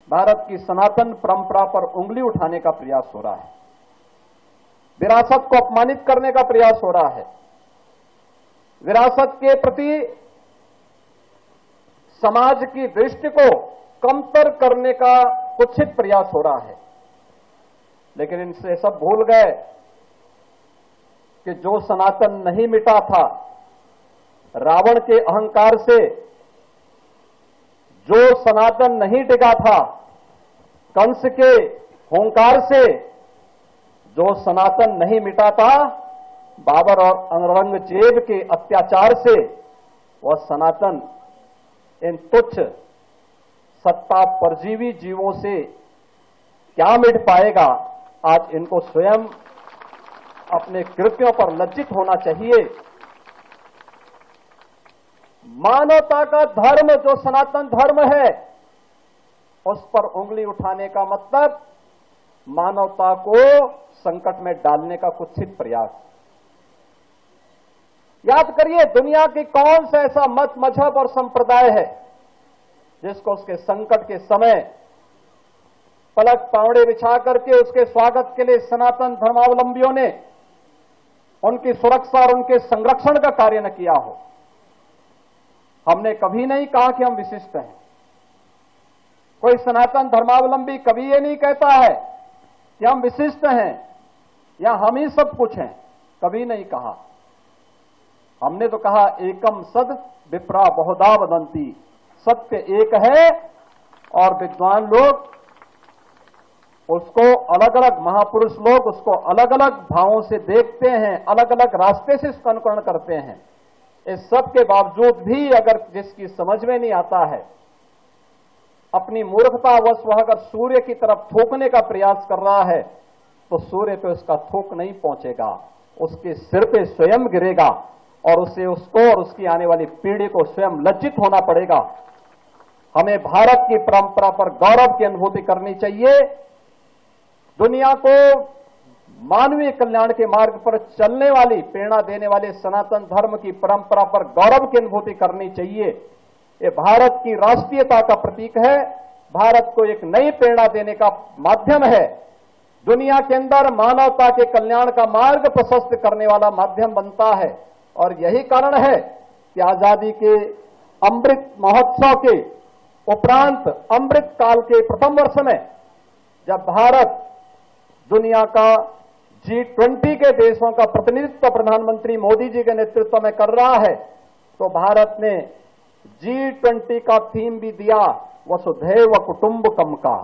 भारत की सनातन परंपरा पर उंगली उठाने का प्रयास हो रहा है, विरासत को अपमानित करने का प्रयास हो रहा है, विरासत के प्रति समाज की दृष्टि को कमतर करने का कुत्सित प्रयास हो रहा है। लेकिन इनसे सब भूल गए कि जो सनातन नहीं मिटा था, रावण के अहंकार से जो सनातन नहीं टिका था, कंस के हुंकार से जो सनातन नहीं मिटा था, बाबर और औरंगजेब के अत्याचार से वह सनातन इन तुच्छ सत्ता परजीवी जीवों से क्या मिट पाएगा। आज इनको स्वयं अपने कृत्यों पर लज्जित होना चाहिए। मानवता का धर्म जो सनातन धर्म है, उस पर उंगली उठाने का मतलब मानवता को संकट में डालने का कुत्सित प्रयास। याद करिए, दुनिया की कौन सा ऐसा मत, मजहब और संप्रदाय है जिसको उसके संकट के समय पलक पावड़े बिछा करके उसके स्वागत के लिए सनातन धर्मावलंबियों ने उनकी सुरक्षा और उनके संरक्षण का कार्य न किया हो। हमने कभी नहीं कहा कि हम विशिष्ट हैं। कोई सनातन धर्मावलंबी कभी ये नहीं कहता है कि हम विशिष्ट हैं या हम ही सब कुछ हैं, कभी नहीं कहा। हमने तो कहा एकम सद विप्रा बहुधा वदंती, सत्य एक है और विद्वान लोग उसको अलग अलग, महापुरुष लोग उसको अलग अलग भावों से देखते हैं, अलग अलग रास्ते से उसका अनुकरण करते हैं। इस सब के बावजूद भी अगर जिसकी समझ में नहीं आता है, अपनी मूर्खतावश वह अगर सूर्य की तरफ थूकने का प्रयास कर रहा है, तो सूर्य पे उसका थूक नहीं पहुंचेगा, उसके सिर पे स्वयं गिरेगा और उसे, उसको और उसकी आने वाली पीढ़ी को स्वयं लज्जित होना पड़ेगा। हमें भारत की परंपरा पर गौरव की अनुभूति करनी चाहिए। दुनिया को मानवीय कल्याण के मार्ग पर चलने वाली, प्रेरणा देने वाले सनातन धर्म की परंपरा पर गौरव की अनुभूति करनी चाहिए। ये भारत की राष्ट्रीयता का प्रतीक है, भारत को एक नई प्रेरणा देने का माध्यम है, दुनिया के अंदर मानवता के कल्याण का मार्ग प्रशस्त करने वाला माध्यम बनता है। और यही कारण है कि आजादी के अमृत महोत्सव के उपरांत अमृत काल के प्रथम वर्ष में जब भारत दुनिया का G20 के देशों का प्रतिनिधित्व प्रधानमंत्री मोदी जी के नेतृत्व में कर रहा है, तो भारत ने G20 का थीम भी दिया वसुधैव कुटुंबकम का।